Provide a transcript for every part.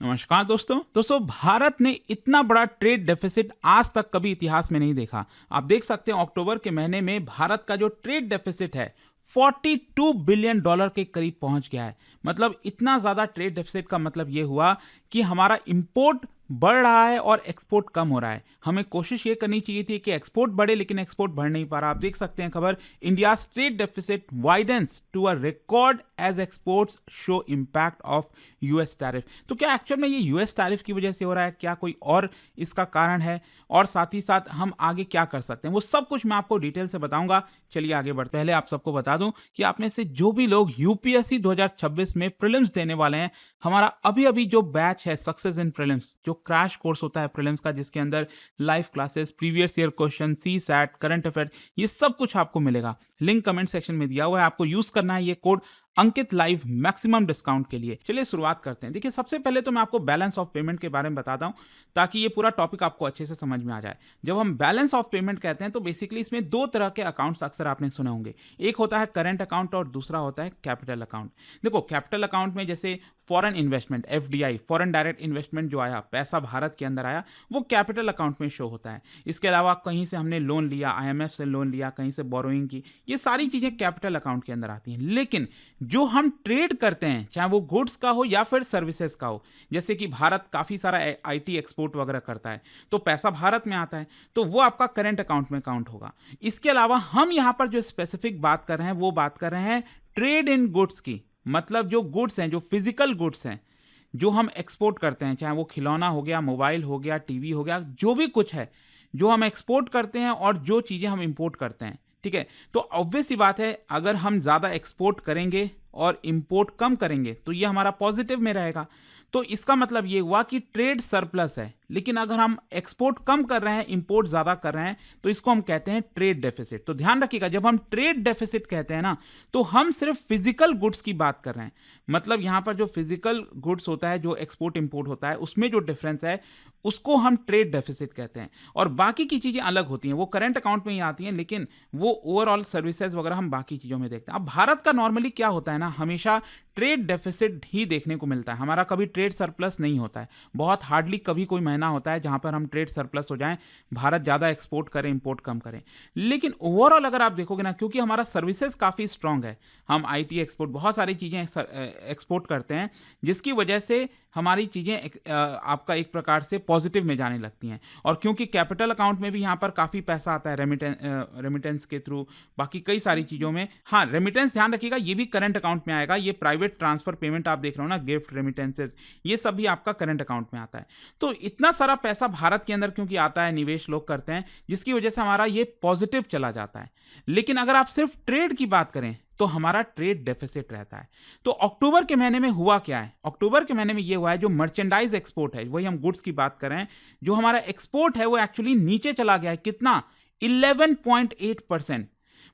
नमस्कार दोस्तों भारत ने इतना बड़ा ट्रेड डेफिसिट आज तक कभी इतिहास में नहीं देखा। आप देख सकते हैं अक्टूबर के महीने में भारत का जो ट्रेड डेफिसिट है 42 बिलियन डॉलर के करीब पहुंच गया है। मतलब इतना ज्यादा ट्रेड डेफिसिट का मतलब यह हुआ कि हमारा इंपोर्ट बढ़ रहा है और एक्सपोर्ट कम हो रहा है। हमें कोशिश ये करनी चाहिए थी कि एक्सपोर्ट बढ़े, लेकिन एक्सपोर्ट बढ़ नहीं पा रहा। आप देख सकते हैं खबर, India trade deficit widens to a record as exports show impact of US tariff. तो क्या एक्चुअल में ये यूएस टैरिफ की वजह से हो रहा है? क्या कोई और इसका कारण है? और साथ ही साथ हम आगे क्या कर सकते हैं, वो सब कुछ मैं आपको डिटेल से बताऊंगा। चलिए आगे बढ़ते। पहले आप सबको बता दूं कि आप में से जो भी लोग यूपीएससी 2026 में प्रीलिम्स देने वाले हैं, हमारा अभी अभी जो बैच है सक्सेस इन प्रीलिम्स, जो क्रैश कोर्स होता है प्रीलिम्स का, जिसके अंदर live classes, previous year question, C SAT, current affair, ये सब कुछ आपको मिलेगा। लिंक कमेंट सेक्शन में दिया हुआ है, आपको यूज करना है ये कोड अंकित लाइव मैक्सिमम डिस्काउंट के लिए। चलिए शुरुआत करते हैं। देखिए, सबसे पहले तो मैं आपको बैलेंस ऑफ पेमेंट के बारे में बताता हूं ताकि ये पूरा टॉपिक आपको अच्छे से समझ में आ जाए। जब हम बैलेंस ऑफ पेमेंट कहते हैं तो बेसिकली इसमें दो तरह के अकाउंट्स अक्सर आपने सुने होंगे। एक होता है करंट अकाउंट और दूसरा होता है कैपिटल अकाउंट। देखो, कैपिटल अकाउंट में जैसे foreign investment, FDI, foreign direct investment जो आया, पैसा भारत के अंदर आया, वो कैपिटल अकाउंट में शो होता है। इसके अलावा कहीं से हमने लोन लिया, आईएमएफ से लोन लिया, कहीं से बोरोइंग की, ये सारी चीजें कैपिटल अकाउंट के अंदर आती हैं। लेकिन जो हम ट्रेड करते हैं, चाहे वो गुड्स का हो या फिर सर्विसेज का हो, जैसे कि भारत काफी सारा आईटी एक्सपोर्ट वगैरह करता है, तो पैसा भारत में आता है, तो वो आपका करंट अकाउंट में काउंट होगा। इसके अलावा हम यहां पर जो स्पेसिफिक बात कर रहे हैं वो बात कर रहे हैं ट्रेड इन गुड्स की। मतलब जो गुड्स हैं, जो फिजिकल गुड्स हैं, जो हम एक्सपोर्ट करते हैं, चाहे वो खिलौना हो गया, मोबाइल हो गया, टीवी हो गया, जो भी कुछ है जो हम एक्सपोर्ट करते हैं और जो चीजें हम इंपोर्ट करते हैं, ठीक है। तो ऑब्वियस सी बात है, अगर हम ज्यादा एक्सपोर्ट करेंगे और इंपोर्ट कम करेंगे तो ये हमारा पॉजिटिव में रहेगा। तो इसका मतलब ये हुआ कि ट्रेड सरप्लस है। लेकिन अगर हम एक्सपोर्ट कम कर रहे हैं, इंपोर्ट ज्यादा कर रहे हैं, तो इसको हम कहते हैं ट्रेड डेफिसिट। तो ध्यान रखिएगा, जब हम ट्रेड डेफिसिट कहते हैं ना, तो हम सिर्फ फिजिकल गुड्स की बात कर रहे हैं। मतलब यहां पर जो फिजिकल गुड्स होता है, जो एक्सपोर्ट इंपोर्ट होता है, उसमें जो डिफरेंस है उसको हम ट्रेड डेफिसिट कहते हैं। और बाकी की चीजें अलग होती हैं, वो करंट अकाउंट में ही आती हैं, लेकिन वो ओवरऑल सर्विसेज वगैरह हम बाकी चीजों में देखते हैं। अब भारत का नॉर्मली क्या होता है ना, हमेशा ट्रेड डेफिसिट ही देखने को मिलता है। हमारा कभी ट्रेड सरप्लस नहीं होता है। बहुत हार्डली कभी कोई महीना होता है जहां पर हम ट्रेड सरप्लस हो जाएं, भारत ज्यादा एक्सपोर्ट करें, इंपोर्ट कम करें। लेकिन ओवरऑल अगर आप देखोगे ना, क्योंकि हमारा सर्विसेज काफी स्ट्रांग है, हम आईटी एक्सपोर्ट, बहुत सारी चीजें एक्सपोर्ट करते हैं, जिसकी वजह से हमारी चीजें आपका एक प्रकार से पॉजिटिव में जाने लगती हैं। और क्योंकि कैपिटल अकाउंट में भी यहाँ पर काफी पैसा आता है रेमिटेंस के थ्रू, बाकी कई सारी चीजों में। हाँ, रेमिटेंस ध्यान रखिएगा, ये भी करंट अकाउंट में आएगा। ये प्राइवेट ट्रांसफर पेमेंट आप देख रहे हो ना, गिफ्ट, रेमिटेंसेज, ये सब भी आपका करंट अकाउंट में आता है। तो इतना सारा पैसा भारत के अंदर क्योंकि आता है, निवेश लोग करते हैं, जिसकी वजह से हमारा ये पॉजिटिव चला जाता है। लेकिन अगर आप सिर्फ ट्रेड की बात करें तो हमारा ट्रेड डेफिसिट रहता है। तो अक्टूबर के महीने में हुआ क्या है? अक्टूबर के महीने में यह हुआ है, जो मर्चेंडाइज एक्सपोर्ट है, वही हम गुड्स की बात कर रहे हैं, जो हमारा एक्सपोर्ट है वो एक्चुअली नीचे चला गया है। कितना? 11.8%।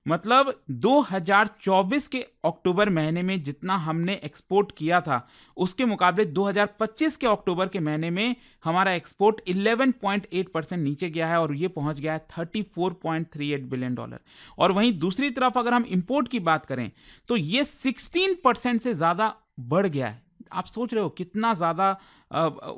मतलब 2024 के अक्टूबर महीने में जितना हमने एक्सपोर्ट किया था, उसके मुकाबले 2025 के अक्टूबर के महीने में हमारा एक्सपोर्ट 11.8% नीचे गया है, और ये पहुंच गया है 34.38 बिलियन डॉलर। और वहीं दूसरी तरफ अगर हम इंपोर्ट की बात करें तो ये 16% से ज्यादा बढ़ गया है। आप सोच रहे हो कितना ज्यादा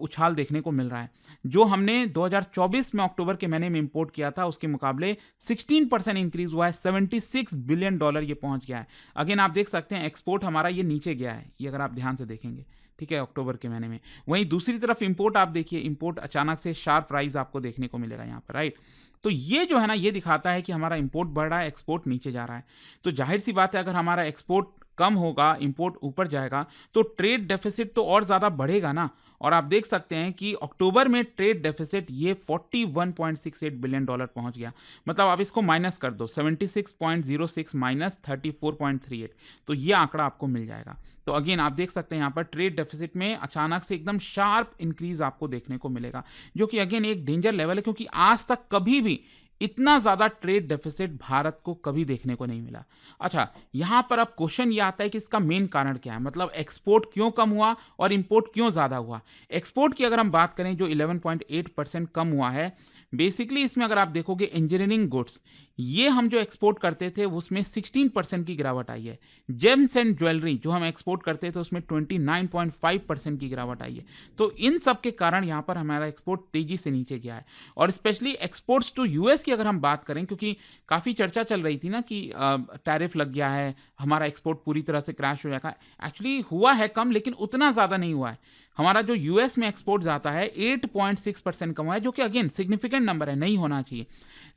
उछाल देखने को मिल रहा है। जो हमने 2024 में अक्टूबर के महीने में इंपोर्ट किया था, उसके मुकाबले 16% इंक्रीज हुआ है, 76 बिलियन डॉलर ये पहुंच गया है। अगेन आप देख सकते हैं, एक्सपोर्ट हमारा ये नीचे गया है, ये अगर आप ध्यान से देखेंगे, ठीक है, अक्टूबर के महीने में। वहीं दूसरी तरफ इंपोर्ट आप देखिए, इंपोर्ट अचानक से शार्प राइज आपको देखने को मिलेगा यहाँ पर, राइट। तो ये जो है ना, ये दिखाता है कि हमारा इंपोर्ट बढ़ रहा है, एक्सपोर्ट नीचे जा रहा है। तो जाहिर सी बात है, अगर हमारा एक्सपोर्ट कम होगा, इंपोर्ट ऊपर जाएगा, तो ट्रेड डेफिसिट तो और ज्यादा बढ़ेगा ना। और आप देख सकते हैं कि अक्टूबर में ट्रेड डेफिसिट ये 41.68 बिलियन डॉलर पहुंच गया। मतलब आप इसको माइनस कर दो, 76.06 माइनस 34.38, तो ये आंकड़ा आपको मिल जाएगा। तो अगेन आप देख सकते हैं यहाँ पर ट्रेड डेफिसिट में अचानक से एकदम शार्प इंक्रीज आपको देखने को मिलेगा, जो कि अगेन एक डेंजर लेवल है, क्योंकि आज तक कभी भी इतना ज्यादा ट्रेड डेफिसिट भारत को कभी देखने को नहीं मिला। अच्छा, यहां पर अब क्वेश्चन ये आता है कि इसका मेन कारण क्या है, मतलब एक्सपोर्ट क्यों कम हुआ और इंपोर्ट क्यों ज्यादा हुआ। एक्सपोर्ट की अगर हम बात करें, जो 11.8% कम हुआ है, बेसिकली इसमें अगर आप देखोगे इंजीनियरिंग गुड्स, ये हम जो एक्सपोर्ट करते थे उसमें 16% की गिरावट आई है। जेम्स एंड ज्वेलरी जो हम एक्सपोर्ट करते थे उसमें 29.5% की गिरावट आई है। तो इन सब के कारण यहाँ पर हमारा एक्सपोर्ट तेजी से नीचे गया है। और स्पेशली एक्सपोर्ट्स टू यूएस की अगर हम बात करें, क्योंकि काफ़ी चर्चा चल रही थी ना कि टैरिफ लग गया है, हमारा एक्सपोर्ट पूरी तरह से क्रैश हो जाएगा। एक्चुअली हुआ है कम, लेकिन उतना ज़्यादा नहीं हुआ है। हमारा जो यूएस में एक्सपोर्ट जाता है 8.6% कम हुआ है, जो कि अगेन सिग्निफिकेंट नंबर है, नहीं होना चाहिए।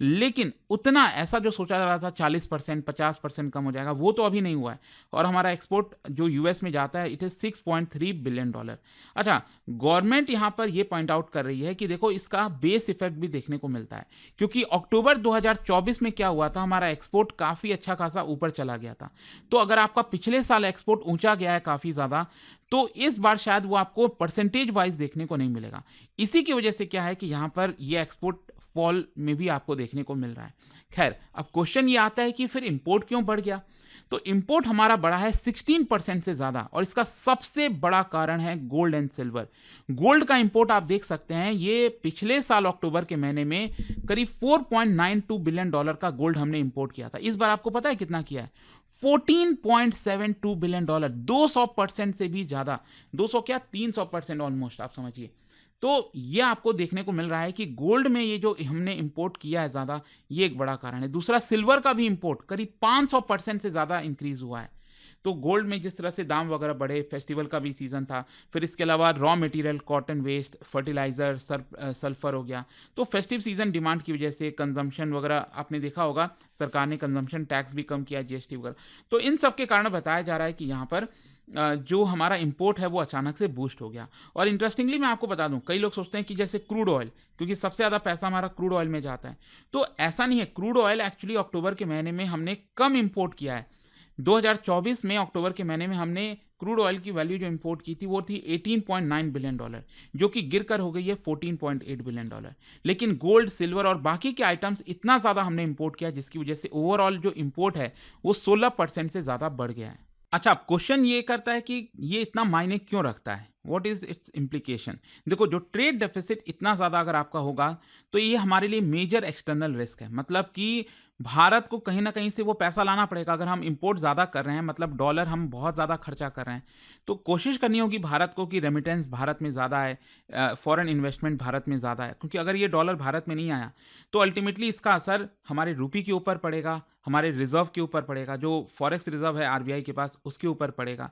लेकिन उतना ऐसा जो सोचा जा रहा था 40% 50% कम हो जाएगा, वो तो अभी नहीं हुआ है। और हमारा एक्सपोर्ट जो यूएस में जाता है इट इज $6.3 बिलियन। अच्छा, गवर्नमेंट यहाँ पर ये पॉइंट आउट कर रही है कि देखो इसका बेस इफेक्ट भी देखने को मिलता है, क्योंकि अक्टूबर 2024 में क्या हुआ था, हमारा एक्सपोर्ट काफ़ी अच्छा खासा ऊपर चला गया था। तो अगर आपका पिछले साल एक्सपोर्ट ऊंचा गया है काफ़ी ज़्यादा, तो इस बार शायद वो आपको परसेंटेज वाइज देखने को नहीं मिलेगा। इसी की वजह से क्या है कि यहाँ पर ये एक्सपोर्ट फॉल में भी आपको देखने को मिल रहा है। खैर, अब क्वेश्चन ये आता है कि फिर इंपोर्ट क्यों बढ़ गया? तो इंपोर्ट हमारा बढ़ा है 16% से ज़्यादा, और इसका सबसे बड़ा कारण है गोल्ड एंड सिल्वर। गोल्ड का इंपोर्ट आप देख सकते हैं, ये पिछले साल अक्टूबर के महीने में करीब $4.92 बिलियन का गोल्ड हमने इंपोर्ट किया था। इस बार आपको पता है कितना किया है? $14.72 बिलियन, 200% से भी ज़्यादा। 200 क्या, 300% ऑलमोस्ट, आप समझिए। तो ये आपको देखने को मिल रहा है कि गोल्ड में ये जो हमने इंपोर्ट किया है ज़्यादा, ये एक बड़ा कारण है। दूसरा, सिल्वर का भी इंपोर्ट करीब 500% से ज़्यादा इंक्रीज हुआ है। तो गोल्ड में जिस तरह से दाम वगैरह बढ़े, फेस्टिवल का भी सीज़न था, फिर इसके अलावा raw material, cotton waste, fertiliser, sulphur हो गया। तो फेस्टिव सीज़न डिमांड की वजह से कंजम्पशन वगैरह आपने देखा होगा, सरकार ने कंजम्पशन टैक्स भी कम किया, जीएसटी वगैरह। तो इन सब के कारण बताया जा रहा है कि यहाँ पर जो हमारा इंपोर्ट है वो अचानक से बूस्ट हो गया। और इंटरेस्टिंगली मैं आपको बता दूं, कई लोग सोचते हैं कि जैसे क्रूड ऑयल, क्योंकि सबसे ज़्यादा पैसा हमारा क्रूड ऑयल में जाता है, तो ऐसा नहीं है। क्रूड ऑयल एक्चुअली अक्टूबर के महीने में हमने कम इंपोर्ट किया है। 2024 में अक्टूबर के महीने में हमने क्रूड ऑयल की वैल्यू जो इंपोर्ट की थी वो थी $18.9 बिलियन, जो कि गिरकर हो गई है $14.8 बिलियन। लेकिन गोल्ड, सिल्वर और बाकी के आइटम्स इतना ज़्यादा हमने इंपोर्ट किया, जिसकी वजह से ओवरऑल जो इंपोर्ट है वो 16% से ज़्यादा बढ़ गया है। अच्छा, अब क्वेश्चन ये करता है कि ये इतना मायने क्यों रखता है, व्हाट इज इट्स इम्प्लीकेशन। देखो, जो ट्रेड डेफिसिट इतना ज़्यादा अगर आपका होगा, तो ये हमारे लिए मेजर एक्सटर्नल रिस्क है। मतलब कि भारत को कहीं ना कहीं से वो पैसा लाना पड़ेगा। अगर हम इंपोर्ट ज़्यादा कर रहे हैं, मतलब डॉलर हम बहुत ज़्यादा खर्चा कर रहे हैं, तो कोशिश करनी होगी भारत को कि रेमिटेंस भारत में ज़्यादा है, फॉरेन इन्वेस्टमेंट भारत में ज़्यादा है। क्योंकि अगर ये डॉलर भारत में नहीं आया, तो अल्टीमेटली इसका असर हमारे रूपी के ऊपर पड़ेगा, हमारे रिजर्व के ऊपर पड़ेगा, जो फॉरेक्स रिजर्व है आरबीआई के पास, उसके ऊपर पड़ेगा।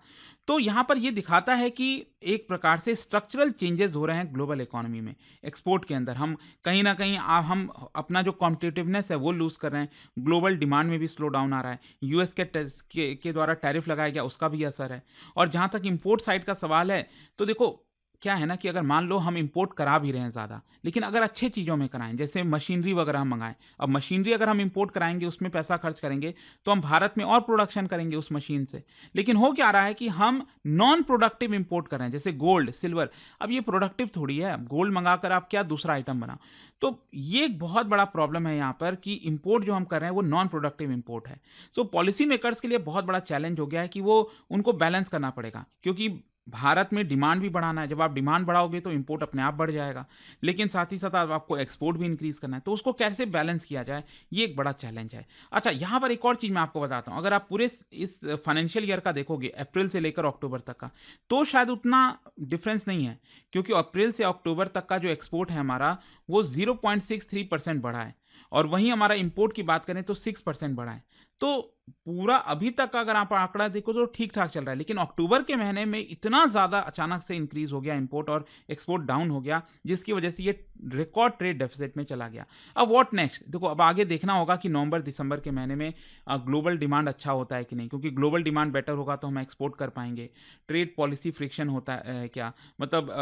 तो यहाँ पर ये दिखाता है कि एक प्रकार से स्ट्रक्चरल चेंजेस हो रहे हैं ग्लोबल इकोनॉमी में। एक्सपोर्ट के अंदर हम कहीं ना कहीं हम अपना जो कॉम्पिटिटिवनेस है वो लूज़ कर रहे हैं। ग्लोबल डिमांड में भी स्लो डाउन आ रहा है। यूएस के द्वारा टैरिफ लगाया गया, उसका भी असर है। और जहाँ तक इंपोर्ट साइड का सवाल है, तो देखो क्या है ना कि अगर मान लो हम इंपोर्ट करा भी रहे हैं ज़्यादा, लेकिन अगर अच्छे चीज़ों में कराएं, जैसे मशीनरी वगैरह हम मंगाएं। अब मशीनरी अगर हम इंपोर्ट कराएंगे, उसमें पैसा खर्च करेंगे, तो हम भारत में और प्रोडक्शन करेंगे उस मशीन से। लेकिन हो क्या रहा है कि हम नॉन प्रोडक्टिव इंपोर्ट कर रहे हैं, जैसे गोल्ड, सिल्वर। अब ये प्रोडक्टिव थोड़ी है, गोल्ड मंगाकर आप क्या दूसरा आइटम बनाओ। तो ये एक बहुत बड़ा प्रॉब्लम है यहाँ पर कि इंपोर्ट जो हम कर रहे हैं वो नॉन प्रोडक्टिव इंपोर्ट है। सो पॉलिसी मेकर्स के लिए बहुत बड़ा चैलेंज हो गया है कि वो उनको बैलेंस करना पड़ेगा, क्योंकि भारत में डिमांड भी बढ़ाना है। जब आप डिमांड बढ़ाओगे तो इंपोर्ट अपने आप बढ़ जाएगा, लेकिन साथ ही साथ आपको एक्सपोर्ट भी इंक्रीज करना है। तो उसको कैसे बैलेंस किया जाए, ये एक बड़ा चैलेंज है। अच्छा, यहाँ पर एक और चीज़ मैं आपको बताता हूँ। अगर आप पूरे इस फाइनेंशियल ईयर का देखोगे, अप्रैल से लेकर अक्टूबर तक का, तो शायद उतना डिफरेंस नहीं है, क्योंकि अप्रैल से अक्टूबर तक का जो एक्सपोर्ट है हमारा, वो 0.63% बढ़ा है। और वहीं हमारा इंपोर्ट की बात करें तो 6% बढ़ा है। तो पूरा अभी तक का अगर आप आंकड़ा देखो तो ठीक ठाक चल रहा है, लेकिन अक्टूबर के महीने में इतना ज़्यादा अचानक से इंक्रीज हो गया इंपोर्ट, और एक्सपोर्ट डाउन हो गया, जिसकी वजह से ये रिकॉर्ड ट्रेड डेफिसिट में चला गया। अब व्हाट नेक्स्ट, देखो अब आगे देखना होगा कि नवंबर दिसंबर के महीने में ग्लोबल डिमांड अच्छा होता है कि नहीं, क्योंकि ग्लोबल डिमांड बेटर होगा तो हम एक्सपोर्ट कर पाएंगे। ट्रेड पॉलिसी फ्रिक्शन होता है क्या, मतलब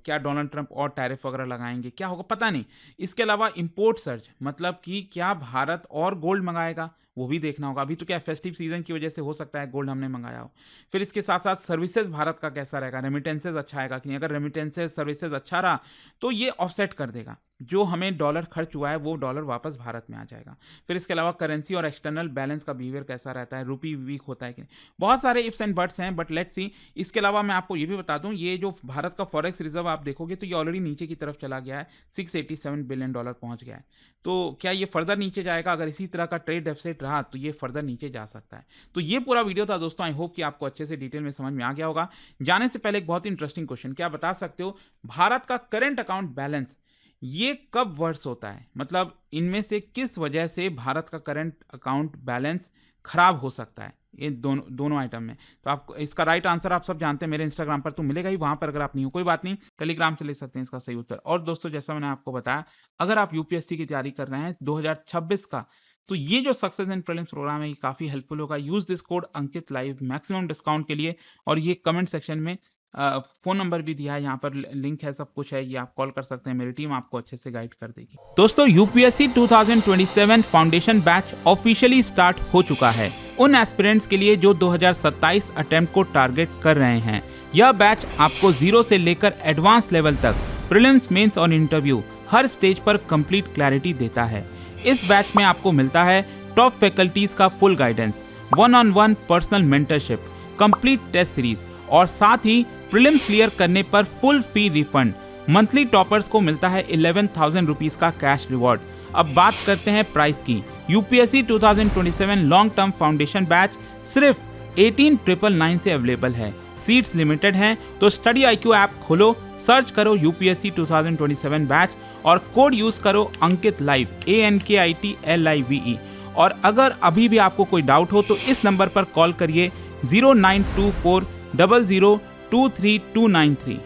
क्या डोनाल्ड ट्रंप और टैरिफ वगैरह लगाएंगे, क्या होगा पता नहीं। इसके अलावा इंपोर्ट सर्ज, मतलब कि क्या भारत और गोल्ड मंगाएगा, वो भी देखना होगा। अभी तो क्या फेस्टिव सीजन की वजह से हो सकता है गोल्ड हमने मंगाया हो। फिर इसके साथ साथ सर्विसेज भारत का कैसा रहेगा, रेमिटेंसेज अच्छा आएगा कि नहीं। अगर रेमिटेंसेज सर्विसेज अच्छा रहा तो ये ऑफसेट कर देगा। जो हमें डॉलर खर्च हुआ है वो डॉलर वापस भारत में आ जाएगा। फिर इसके अलावा करेंसी और एक्सटर्नल बैलेंस का बिहेवियर कैसा रहता है, रुपी वीक होता है कि नहीं, बहुत सारे इफ्स एंड बट्स हैं, बट लेट्स सी। इसके अलावा मैं आपको ये भी बता दूं, ये जो भारत का फॉरेक्स रिजर्व आप देखोगे तो ये ऑलरेडी नीचे की तरफ चला गया है, $687 बिलियन पहुंच गया है। तो क्या ये फर्दर नीचे जाएगा? अगर इसी तरह का ट्रेड डेफिसिट रहा तो ये फर्दर नीचे जा सकता है। तो ये पूरा वीडियो था दोस्तों, आई होप कि आपको अच्छे से डिटेल में समझ में आ गया होगा। जाने से पहले एक बहुत ही इंटरेस्टिंग क्वेश्चन, क्या बता सकते हो भारत का करंट अकाउंट बैलेंस ये कब वर्स होता है? मतलब इनमें से किस वजह से भारत का करंट अकाउंट बैलेंस खराब हो सकता है, ये दोनों आइटम में? तो आप इसका राइट आंसर आप सब जानते हैं, मेरे इंस्टाग्राम पर तो मिलेगा ही, वहां पर अगर आप नहीं हो कोई बात नहीं, टेलीग्राम से ले सकते हैं इसका सही उत्तर। और दोस्तों जैसा मैंने आपको बताया, अगर आप यूपीएससी की तैयारी कर रहे हैं 2026 का, तो ये जो सक्सेस इन प्रीलिम्स प्रोग्राम है ये काफी हेल्पफुल होगा। Use this code Ankit live maximum discount के लिए, और ये कमेंट सेक्शन में फोन नंबर भी दिया है, यहाँ पर लिंक है, सब कुछ है, ये आप कॉल कर सकते हैं, मेरी टीम आपको अच्छे से गाइड कर देगी। दोस्तों UPSC 2027 foundation batch officially start हो चुका है उन एस्पिरेंट्स के लिए जो 2027 अटेम्प्ट को टारगेट कर रहे हैं। यह बैच आपको 0 से लेकर एडवांस लेवल तक प्रीलिम्स, मेंस और इंटरव्यू हर स्टेज पर कंप्लीट क्लैरिटी देता है। इस बैच में आपको मिलता है टॉप फैकल्टीज का full guidance, 1-on-1 personal mentorship, complete test series और साथ ही प्रीलिम्स क्लियर करने पर full fee refund. Monthly toppers को मिलता है 11,000 रुपीज का कैश रिवॉर्ड। अब बात करते हैं प्राइस की। UPSC 2027 long term foundation batch सिर्फ 18,999 से अवेलेबल है। सीट्स लिमिटेड हैं, तो स्टडी IQ ऐप खोलो, सर्च करो यूपीएससी 2027 बैच और कोड यूज करो अंकित लाइव, ANKITLIVE। और अगर अभी भी आपको कोई डाउट हो तो इस नंबर पर कॉल करिए 0924002323।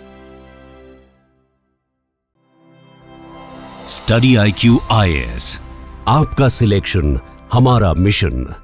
स्टडी IQ IAS, आपका सिलेक्शन हमारा मिशन।